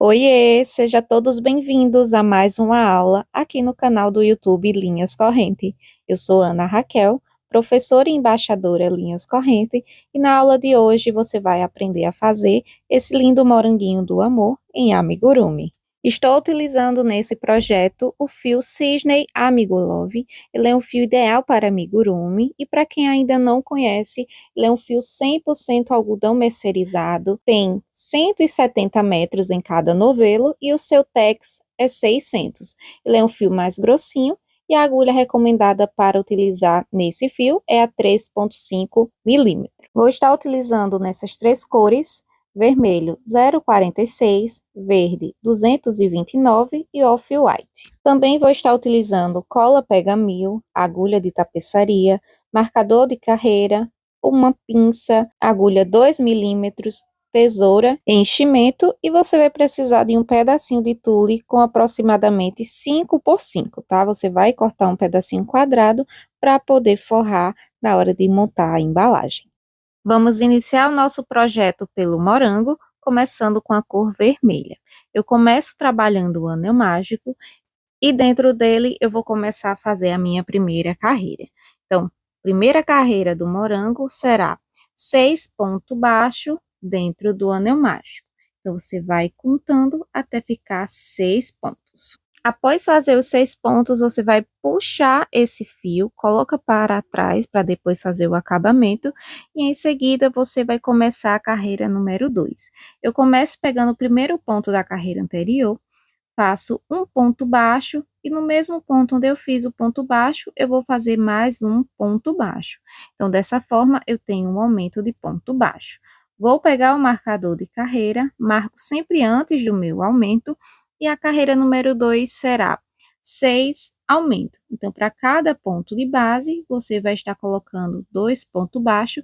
Oiê, sejam todos bem-vindos a mais uma aula aqui no canal do YouTube Linhas Corrente. Eu sou Ana Raquel, professora e embaixadora Linhas Corrente, e na aula de hoje você vai aprender a fazer esse lindo moranguinho do amor em amigurumi. Estou utilizando nesse projeto o fio Cisne Amigolove. Ele é um fio ideal para amigurumi e para quem ainda não conhece, ele é um fio 100% algodão mercerizado, tem 170 metros em cada novelo e o seu tex é 600. Ele é um fio mais grossinho e a agulha recomendada para utilizar nesse fio é a 3,5 milímetros. Vou estar utilizando nessas três cores: vermelho 0,46, verde 229 e off-white. Também vou estar utilizando cola pega-mil, agulha de tapeçaria, marcador de carreira, uma pinça, agulha 2 milímetros, tesoura, enchimento e você vai precisar de um pedacinho de tule com aproximadamente 5 por 5, tá? Você vai cortar um pedacinho quadrado para poder forrar na hora de montar a embalagem. Vamos iniciar o nosso projeto pelo morango, começando com a cor vermelha. Eu começo trabalhando o anel mágico e dentro dele eu vou começar a fazer a minha primeira carreira. Então, primeira carreira do morango será 6 pontos baixos dentro do anel mágico. Então, você vai contando até ficar 6 pontos. Após fazer os 6 pontos, você vai puxar esse fio, coloca para trás para depois fazer o acabamento e em seguida você vai começar a carreira número 2. Eu começo pegando o primeiro ponto da carreira anterior, faço um ponto baixo e no mesmo ponto onde eu fiz o ponto baixo, eu vou fazer mais um ponto baixo. Então, dessa forma, eu tenho um aumento de ponto baixo. Vou pegar o marcador de carreira, marco sempre antes do meu aumento e a carreira número 2 será 6 aumento. Então, para cada ponto de base, você vai estar colocando 2 pontos baixos,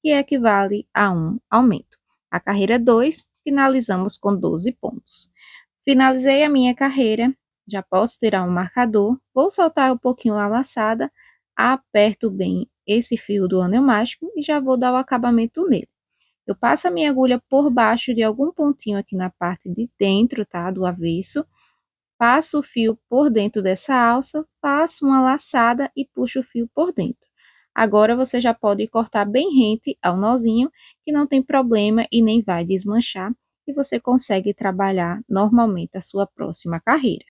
que equivale a um aumento. A carreira 2, finalizamos com 12 pontos. Finalizei a minha carreira, já posso tirar um marcador, vou soltar um pouquinho a laçada, aperto bem esse fio do anel mágico e já vou dar o acabamento nele. Eu passo a minha agulha por baixo de algum pontinho aqui na parte de dentro, tá, do avesso, passo o fio por dentro dessa alça, passo uma laçada e puxo o fio por dentro. Agora você já pode cortar bem rente ao nozinho, que não tem problema e nem vai desmanchar, e você consegue trabalhar normalmente a sua próxima carreira.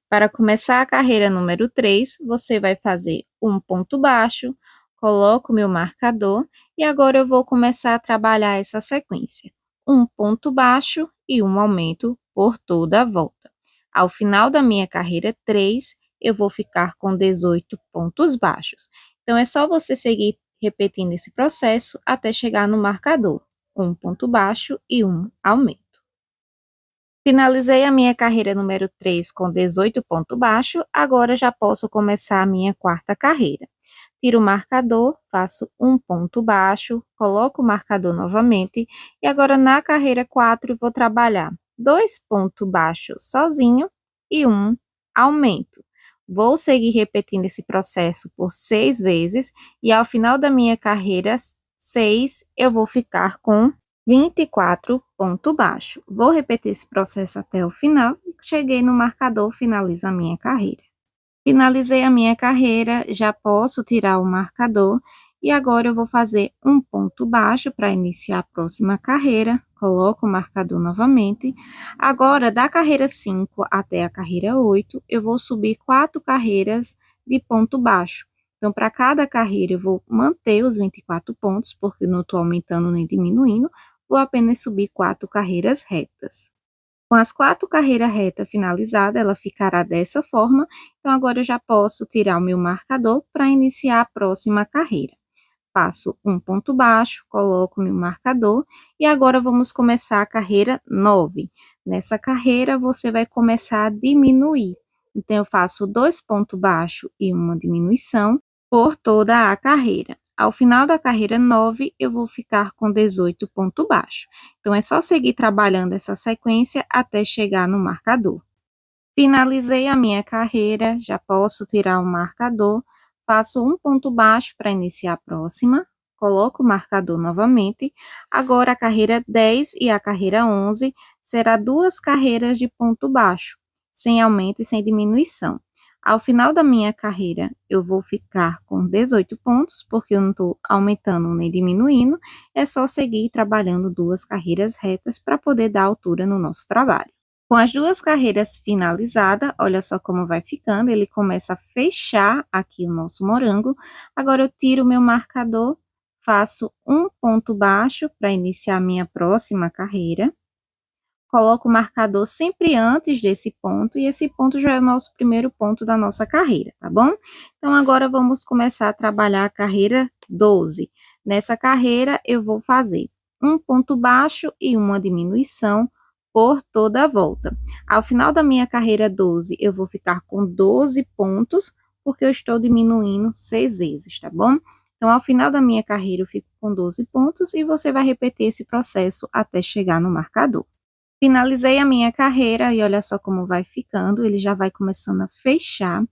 Para começar a carreira número 3, você vai fazer um ponto baixo, coloco o meu marcador e agora eu vou começar a trabalhar essa sequência. Um ponto baixo e um aumento por toda a volta. Ao final da minha carreira 3, eu vou ficar com 18 pontos baixos. Então, é só você seguir repetindo esse processo até chegar no marcador. Um ponto baixo e um aumento. Finalizei a minha carreira número 3 com 18 pontos baixos, agora já posso começar a minha quarta carreira. Tiro o marcador, faço um ponto baixo, coloco o marcador novamente e agora na carreira 4 vou trabalhar 2 pontos baixos sozinho e um aumento. Vou seguir repetindo esse processo por 6 vezes e ao final da minha carreira 6 eu vou ficar com 24 ponto baixo. Vou repetir esse processo até o final e cheguei no marcador, finalizo a minha carreira. Finalizei a minha carreira, já posso tirar o marcador e agora eu vou fazer um ponto baixo para iniciar a próxima carreira. Coloco o marcador novamente. Agora, da carreira 5 até a carreira 8, eu vou subir 4 carreiras de ponto baixo. Então, para cada carreira, eu vou manter os 24 pontos, porque não estou aumentando nem diminuindo, vou apenas subir 4 carreiras retas. Com as 4 carreiras retas finalizadas, ela ficará dessa forma. Então, agora eu já posso tirar o meu marcador para iniciar a próxima carreira. Faço um ponto baixo, coloco o meu marcador e agora vamos começar a carreira 9. Nessa carreira, você vai começar a diminuir. Então, eu faço 2 pontos baixos e uma diminuição por toda a carreira. Ao final da carreira 9, eu vou ficar com 18 pontos baixos. Então, é só seguir trabalhando essa sequência até chegar no marcador. Finalizei a minha carreira, já posso tirar o marcador, faço um ponto baixo para iniciar a próxima, coloco o marcador novamente. Agora, a carreira 10 e a carreira 11 será 2 carreiras de ponto baixo, sem aumento e sem diminuição. Ao final da minha carreira, eu vou ficar com 18 pontos, porque eu não estou aumentando nem diminuindo, é só seguir trabalhando 2 carreiras retas para poder dar altura no nosso trabalho. Com as 2 carreiras finalizadas, olha só como vai ficando, ele começa a fechar aqui o nosso morango. Agora eu tiro o meu marcador, faço um ponto baixo para iniciar a minha próxima carreira. Coloco o marcador sempre antes desse ponto, e esse ponto já é o nosso primeiro ponto da nossa carreira, tá bom? Então, agora vamos começar a trabalhar a carreira 12. Nessa carreira, eu vou fazer um ponto baixo e uma diminuição por toda a volta. Ao final da minha carreira 12, eu vou ficar com 12 pontos, porque eu estou diminuindo 6 vezes, tá bom? Então, ao final da minha carreira, eu fico com 12 pontos, e você vai repetir esse processo até chegar no marcador. Finalizei a minha carreira e olha só como vai ficando, ele já vai começando a fechar.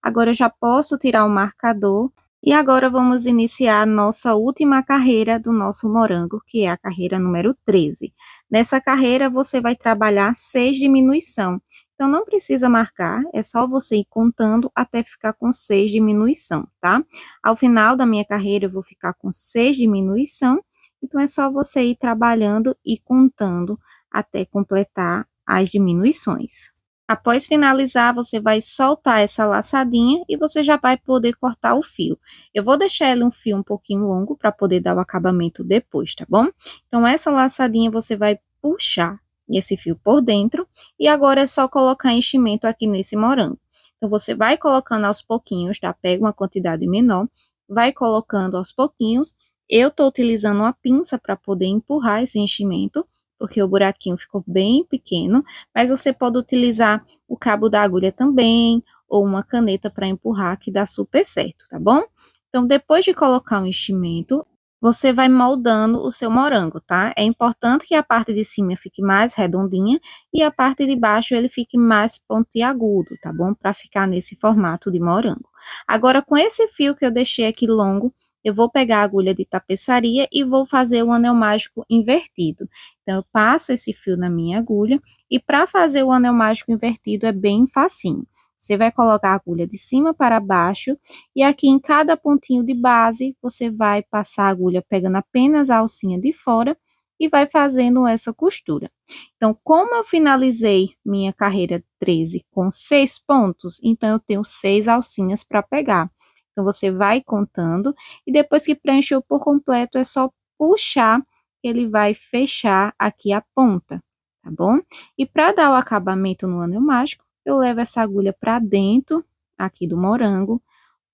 Agora eu já posso tirar o marcador e agora vamos iniciar a nossa última carreira do nosso morango, que é a carreira número 13. Nessa carreira você vai trabalhar 6 diminuição. Então não precisa marcar, é só você ir contando até ficar com 6 diminuição, tá? Ao final da minha carreira eu vou ficar com 6 diminuição, então é só você ir trabalhando e contando até completar as diminuições. Após finalizar, você vai soltar essa laçadinha e você já vai poder cortar o fio. Eu vou deixar ele um fio um pouquinho longo para poder dar o acabamento depois, tá bom? Então, essa laçadinha você vai puxar esse fio por dentro e agora é só colocar enchimento aqui nesse morango. Então, você vai colocando aos pouquinhos, tá? Pega uma quantidade menor, vai colocando aos pouquinhos. Eu tô utilizando uma pinça para poder empurrar esse enchimento, porque o buraquinho ficou bem pequeno, mas você pode utilizar o cabo da agulha também, ou uma caneta para empurrar, que dá super certo, tá bom? Então, depois de colocar o enchimento, você vai moldando o seu morango, tá? É importante que a parte de cima fique mais redondinha e a parte de baixo ele fique mais pontiagudo, tá bom? Para ficar nesse formato de morango. Agora, com esse fio que eu deixei aqui longo, eu vou pegar a agulha de tapeçaria e vou fazer o anel mágico invertido. Então, eu passo esse fio na minha agulha e para fazer o anel mágico invertido é bem facinho. Você vai colocar a agulha de cima para baixo e aqui em cada pontinho de base, você vai passar a agulha pegando apenas a alcinha de fora e vai fazendo essa costura. Então, como eu finalizei minha carreira 13 com 6 pontos, então eu tenho 6 alcinhas para pegar. Então, você vai contando e depois que preencheu por completo, é só puxar, que ele vai fechar aqui a ponta, tá bom? E para dar o acabamento no anel mágico, eu levo essa agulha para dentro aqui do morango,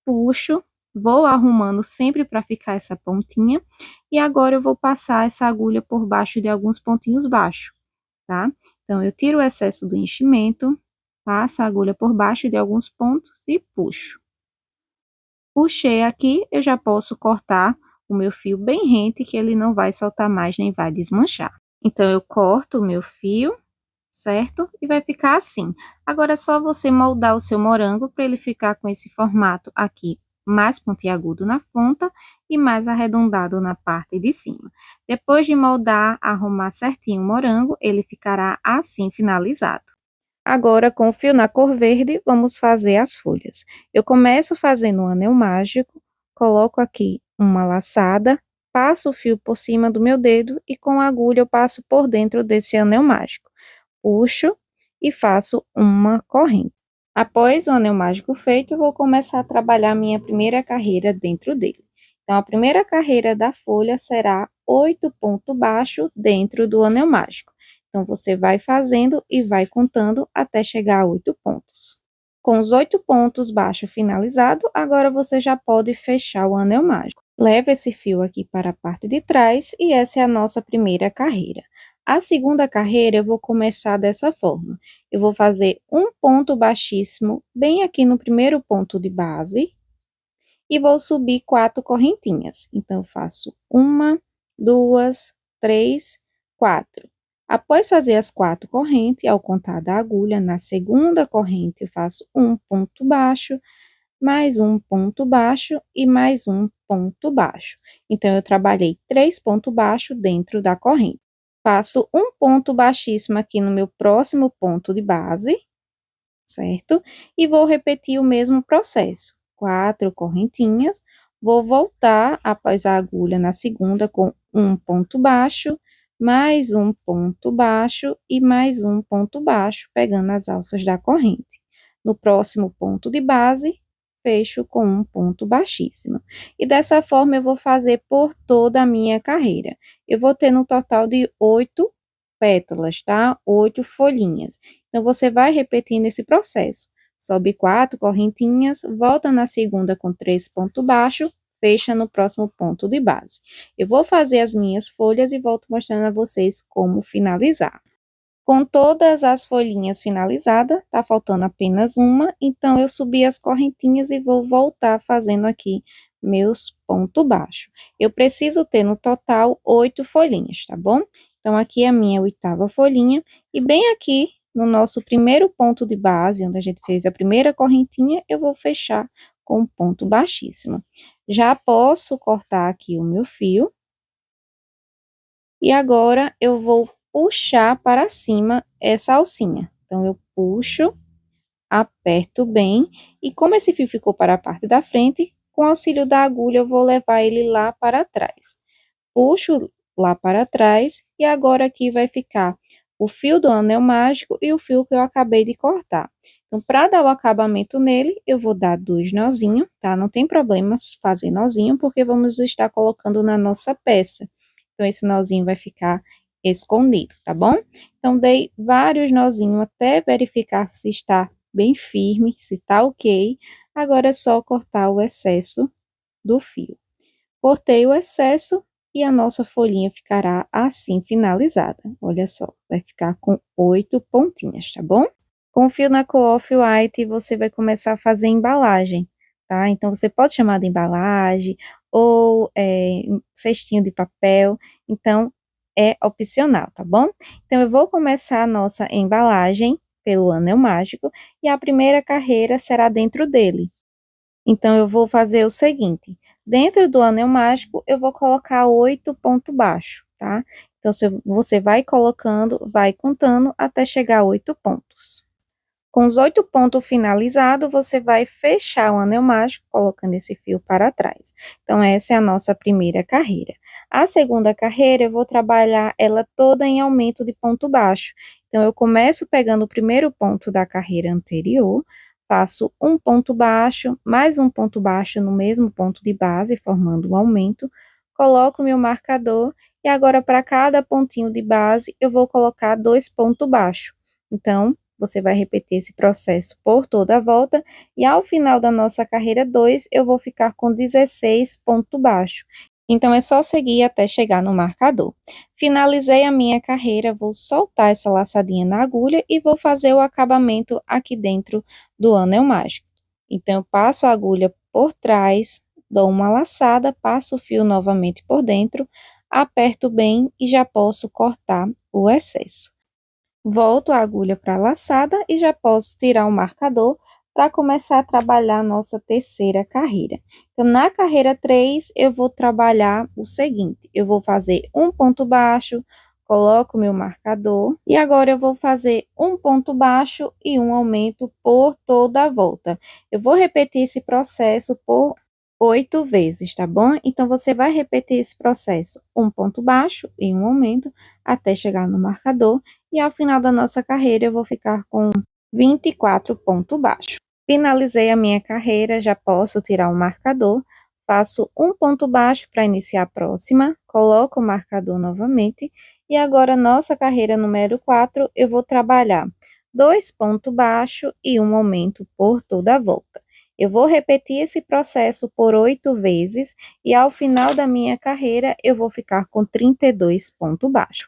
puxo, vou arrumando sempre para ficar essa pontinha, e agora eu vou passar essa agulha por baixo de alguns pontinhos baixos, tá? Então, eu tiro o excesso do enchimento, passo a agulha por baixo de alguns pontos e puxo. Puxei aqui, eu já posso cortar o meu fio bem rente, que ele não vai soltar mais nem vai desmanchar. Então, eu corto o meu fio, certo? E vai ficar assim. Agora, é só você moldar o seu morango para ele ficar com esse formato aqui, mais pontiagudo na ponta e mais arredondado na parte de cima. Depois de moldar, arrumar certinho o morango, ele ficará assim finalizado. Agora, com o fio na cor verde, vamos fazer as folhas. Eu começo fazendo um anel mágico, coloco aqui uma laçada, passo o fio por cima do meu dedo e com a agulha eu passo por dentro desse anel mágico. Puxo e faço uma corrente. Após o anel mágico feito, eu vou começar a trabalhar minha primeira carreira dentro dele. Então, a primeira carreira da folha será 8 pontos baixos dentro do anel mágico. Então, você vai fazendo e vai contando até chegar a 8 pontos. Com os 8 pontos baixos finalizados, agora você já pode fechar o anel mágico. Leva esse fio aqui para a parte de trás e essa é a nossa primeira carreira. A segunda carreira eu vou começar dessa forma. Eu vou fazer um ponto baixíssimo bem aqui no primeiro ponto de base e vou subir 4 correntinhas. Então, eu faço 1, 2, 3, 4. Após fazer as 4 correntes, ao contar da agulha, na segunda corrente eu faço um ponto baixo, mais um ponto baixo e mais um ponto baixo. Então, eu trabalhei 3 pontos baixos dentro da corrente. Faço um ponto baixíssimo aqui no meu próximo ponto de base, certo? E vou repetir o mesmo processo. 4 correntinhas, vou voltar após a agulha na segunda com um ponto baixo, mais um ponto baixo e mais um ponto baixo, pegando as alças da corrente. No próximo ponto de base, fecho com um ponto baixíssimo. E dessa forma, eu vou fazer por toda a minha carreira. Eu vou ter no total de 8 pétalas, tá? 8 folhinhas. Então, você vai repetindo esse processo. Sobe 4 correntinhas, volta na segunda com 3 pontos baixos, fecha no próximo ponto de base. Eu vou fazer as minhas folhas e volto mostrando a vocês como finalizar. Com todas as folhinhas finalizadas, tá faltando apenas uma, então eu subi as correntinhas e vou voltar fazendo aqui meus pontos baixos. Eu preciso ter no total 8 folhinhas, tá bom? Então, aqui é a minha 8ª folhinha, e bem aqui no nosso primeiro ponto de base, onde a gente fez a primeira correntinha, eu vou fechar com um ponto baixíssimo. Já posso cortar aqui o meu fio, e agora eu vou puxar para cima essa alcinha. Então, eu puxo, aperto bem, e como esse fio ficou para a parte da frente, com o auxílio da agulha, eu vou levar ele lá para trás. Puxo lá para trás, e agora aqui vai ficar o fio do anel mágico e o fio que eu acabei de cortar. Então, para dar o acabamento nele, eu vou dar 2 nozinhos, tá? Não tem problema fazer nozinho, porque vamos estar colocando na nossa peça. Então, esse nozinho vai ficar escondido, tá bom? Então, dei vários nozinhos até verificar se está bem firme, se tá ok. Agora é só cortar o excesso do fio. Cortei o excesso e a nossa folhinha ficará assim finalizada. Olha só, vai ficar com 8 pontinhas, tá bom? Com o fio na cor off-white, você vai começar a fazer embalagem, tá? Então, você pode chamar de embalagem ou cestinho de papel. Então, é opcional, tá bom? Então, eu vou começar a nossa embalagem pelo anel mágico e a primeira carreira será dentro dele. Então, eu vou fazer o seguinte: dentro do anel mágico, eu vou colocar 8 pontos baixos, tá? Então, você vai colocando, vai contando até chegar a 8 pontos. Com os 8 pontos finalizados, você vai fechar o anel mágico, colocando esse fio para trás. Então, essa é a nossa primeira carreira. A segunda carreira, eu vou trabalhar ela toda em aumento de ponto baixo. Então, eu começo pegando o primeiro ponto da carreira anterior, faço um ponto baixo, mais um ponto baixo no mesmo ponto de base, formando um aumento, coloco meu marcador, e agora para cada pontinho de base, eu vou colocar 2 pontos baixos. Então, você vai repetir esse processo por toda a volta, e ao final da nossa carreira 2, eu vou ficar com 16 pontos baixos. Então, é só seguir até chegar no marcador. Finalizei a minha carreira, vou soltar essa laçadinha na agulha e vou fazer o acabamento aqui dentro do anel mágico. Então, eu passo a agulha por trás, dou uma laçada, passo o fio novamente por dentro, aperto bem e já posso cortar o excesso. Volto a agulha para a laçada e já posso tirar o marcador para começar a trabalhar a nossa terceira carreira. Então, na carreira 3, eu vou trabalhar o seguinte: eu vou fazer um ponto baixo, coloco meu marcador, e agora eu vou fazer um ponto baixo e um aumento por toda a volta. Eu vou repetir esse processo por 8 vezes, tá bom? Então, você vai repetir esse processo, um ponto baixo e um aumento, até chegar no marcador, e ao final da nossa carreira eu vou ficar com 24 pontos baixos. Finalizei a minha carreira, já posso tirar o marcador, faço um ponto baixo para iniciar a próxima, coloco o marcador novamente, e agora nossa carreira número 4, eu vou trabalhar 2 pontos baixos e um aumento por toda a volta. Eu vou repetir esse processo por 8 vezes, e ao final da minha carreira eu vou ficar com 32 pontos baixos.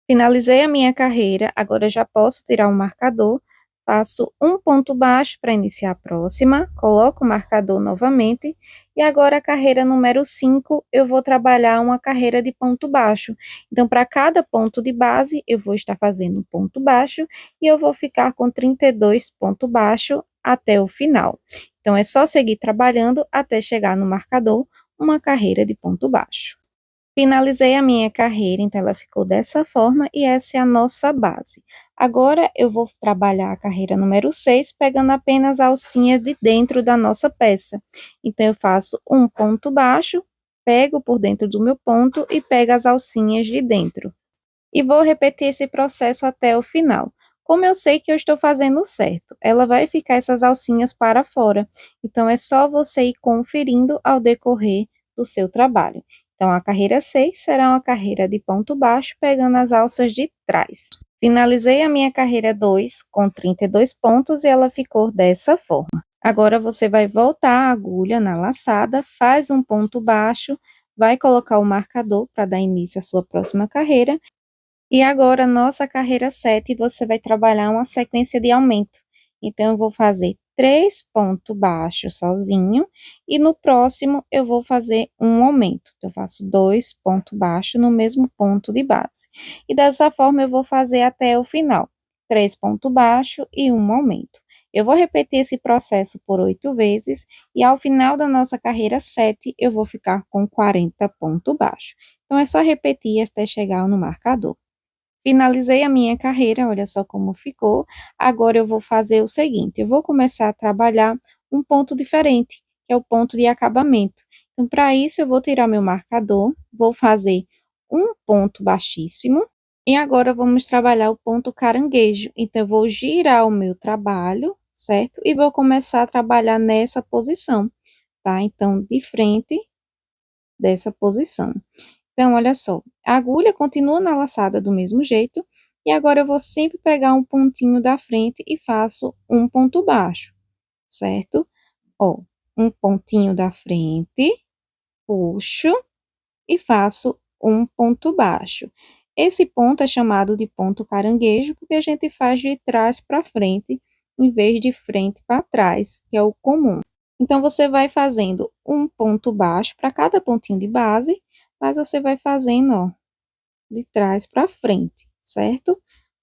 Finalizei a minha carreira, agora já posso tirar o marcador, faço um ponto baixo para iniciar a próxima, coloco o marcador novamente, e agora a carreira número 5, eu vou trabalhar uma carreira de ponto baixo. Então, para cada ponto de base, eu vou estar fazendo um ponto baixo, e eu vou ficar com 32 pontos baixos até o final. Então, é só seguir trabalhando até chegar no marcador, uma carreira de ponto baixo. Finalizei a minha carreira, então ela ficou dessa forma e essa é a nossa base. Agora eu vou trabalhar a carreira número 6, pegando apenas a alcinha de dentro da nossa peça. Então eu faço um ponto baixo, pego por dentro do meu ponto e pego as alcinhas de dentro. E vou repetir esse processo até o final. Como eu sei que eu estou fazendo certo, ela vai ficar essas alcinhas para fora. Então é só você ir conferindo ao decorrer do seu trabalho. Então, a carreira 6 será uma carreira de ponto baixo, pegando as alças de trás. Finalizei a minha carreira 2 com 32 pontos e ela ficou dessa forma. Agora, você vai voltar a agulha na laçada, faz um ponto baixo, vai colocar o marcador para dar início à sua próxima carreira. E agora, nossa carreira 7, você vai trabalhar uma sequência de aumento. Então, eu vou fazer 3 pontos baixos sozinho, e no próximo eu vou fazer um aumento. Então, eu faço 2 pontos baixos no mesmo ponto de base. E dessa forma, eu vou fazer até o final. 3 pontos baixos e um aumento. Eu vou repetir esse processo por 8 vezes, e ao final da nossa carreira 7, eu vou ficar com 40 pontos baixos. Então, é só repetir até chegar no marcador. Finalizei a minha carreira, olha só como ficou. Agora eu vou fazer o seguinte, eu vou começar a trabalhar um ponto diferente, que é o ponto de acabamento. Então, para isso, eu vou tirar meu marcador, vou fazer um ponto baixíssimo, e agora vamos trabalhar o ponto caranguejo. Então, eu vou girar o meu trabalho, certo? E vou começar a trabalhar nessa posição, tá? Então, de frente dessa posição. Então, olha só, a agulha continua na laçada do mesmo jeito, e agora eu vou sempre pegar um pontinho da frente e faço um ponto baixo, certo? Ó, um pontinho da frente, puxo e faço um ponto baixo. Esse ponto é chamado de ponto caranguejo, porque a gente faz de trás para frente, em vez de frente para trás, que é o comum. Então, você vai fazendo um ponto baixo para cada pontinho de base, mas você vai fazendo, ó, de trás para frente, certo?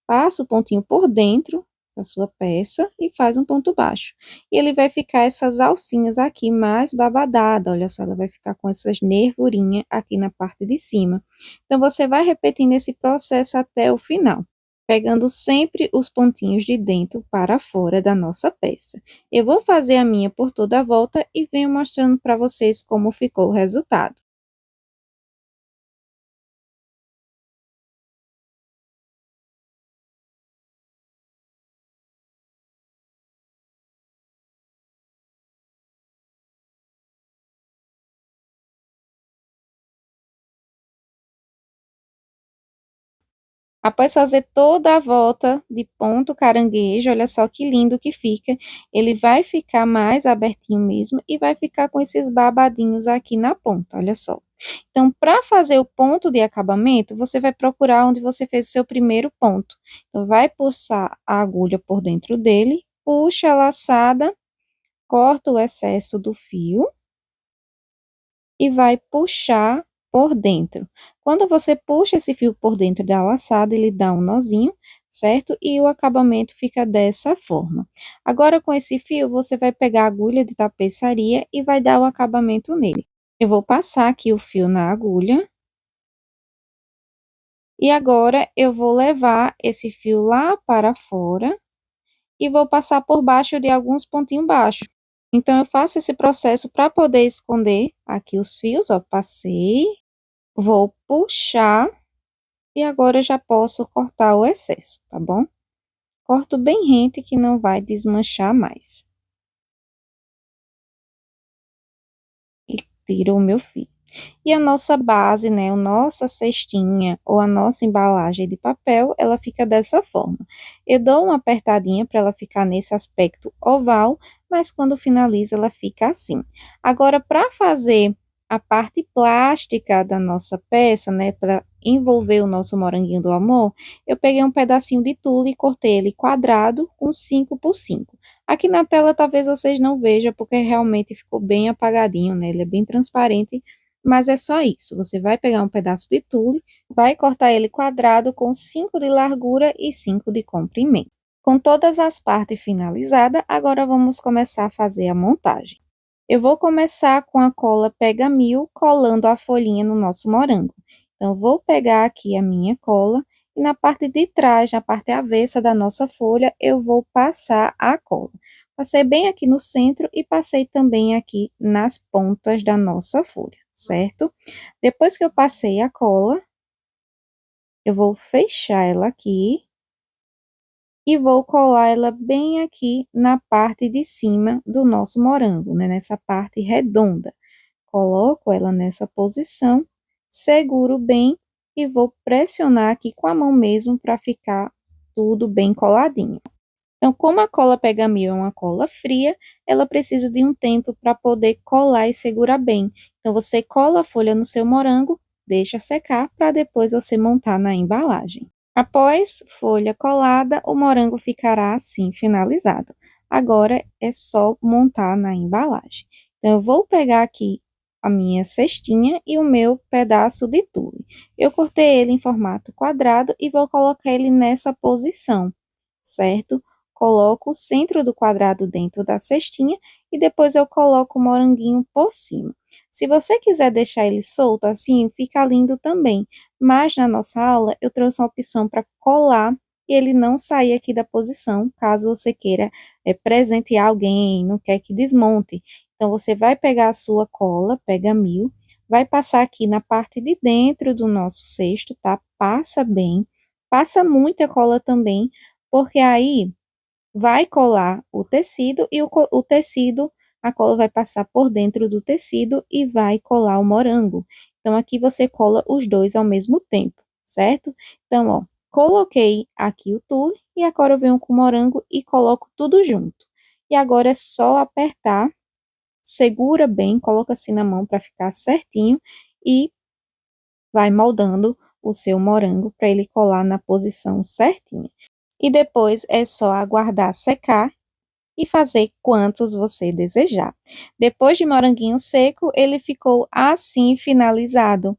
Passa o pontinho por dentro da sua peça e faz um ponto baixo. E ele vai ficar essas alcinhas aqui mais babadada, olha só, ela vai ficar com essas nervurinhas aqui na parte de cima. Então, você vai repetindo esse processo até o final, pegando sempre os pontinhos de dentro para fora da nossa peça. Eu vou fazer a minha por toda a volta e venho mostrando para vocês como ficou o resultado. Após fazer toda a volta de ponto caranguejo, olha só que lindo que fica. Ele vai ficar mais abertinho mesmo e vai ficar com esses babadinhos aqui na ponta, olha só. Então, para fazer o ponto de acabamento, você vai procurar onde você fez o seu primeiro ponto. Então, vai puxar a agulha por dentro dele, puxa a laçada, corta o excesso do fio e vai puxar por dentro. Quando você puxa esse fio por dentro da laçada, ele dá um nozinho, certo? E o acabamento fica dessa forma. Agora, com esse fio, você vai pegar a agulha de tapeçaria e vai dar o acabamento nele. Eu vou passar aqui o fio na agulha. E agora, eu vou levar esse fio lá para fora e vou passar por baixo de alguns pontinhos baixos. Então, eu faço esse processo para poder esconder aqui os fios, ó, passei. Vou puxar e agora eu já posso cortar o excesso, tá bom? Corto bem rente que não vai desmanchar mais. E tiro o meu fio. E a nossa base, né, a nossa cestinha ou a nossa embalagem de papel, ela fica dessa forma. Eu dou uma apertadinha para ela ficar nesse aspecto oval, mas quando finaliza ela fica assim. Agora, para fazer a parte plástica da nossa peça, né, para envolver o nosso moranguinho do amor, eu peguei um pedacinho de tule e cortei ele quadrado com 5 por 5. Aqui na tela talvez vocês não vejam, porque realmente ficou bem apagadinho, né? Ele é bem transparente, mas é só isso. Você vai pegar um pedaço de tule, vai cortar ele quadrado com 5 de largura e 5 de comprimento. Com todas as partes finalizadas, agora vamos começar a fazer a montagem. Eu vou começar com a cola Pega Mil, colando a folhinha no nosso morango. Então, vou pegar aqui a minha cola e na parte de trás, na parte avessa da nossa folha, eu vou passar a cola. Passei bem aqui no centro e passei também aqui nas pontas da nossa folha, certo? Depois que eu passei a cola, eu vou fechar ela aqui e vou colar ela bem aqui na parte de cima do nosso morango, né? Nessa parte redonda. Coloco ela nessa posição, seguro bem e vou pressionar aqui com a mão mesmo para ficar tudo bem coladinho. Então, como a cola Pega Mil é uma cola fria, ela precisa de um tempo para poder colar e segurar bem. Então, você cola a folha no seu morango, deixa secar para depois você montar na embalagem. Após folha colada, o morango ficará assim finalizado. Agora é só montar na embalagem. Então, eu vou pegar aqui a minha cestinha e o meu pedaço de tule. Eu cortei ele em formato quadrado e vou colocar ele nessa posição, certo? Coloco o centro do quadrado dentro da cestinha e depois eu coloco o moranguinho por cima. Se você quiser deixar ele solto assim, fica lindo também. Mas na nossa aula eu trouxe uma opção para colar e ele não sair aqui da posição, caso você queira presentear alguém, não quer que desmonte. Então, você vai pegar a sua cola, Pega Mil, vai passar aqui na parte de dentro do nosso cesto, tá? Passa bem, passa muita cola também, porque aí vai colar o tecido e o tecido, a cola vai passar por dentro do tecido e vai colar o morango. Então, aqui você cola os dois ao mesmo tempo, certo? Então, ó, coloquei aqui o tule e agora eu venho com o morango e coloco tudo junto. E agora é só apertar, segura bem, coloca assim na mão para ficar certinho e vai moldando o seu morango para ele colar na posição certinha. E depois é só aguardar secar e fazer quantos você desejar. Depois de moranguinho seco, ele ficou assim finalizado.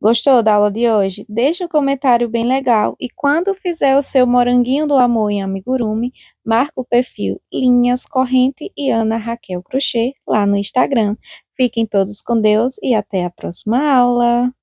Gostou da aula de hoje? Deixe um comentário bem legal e quando fizer o seu moranguinho do amor em amigurumi, marca o perfil Linhas Corrente e Ana Raquel Crochê lá no Instagram. Fiquem todos com Deus e até a próxima aula!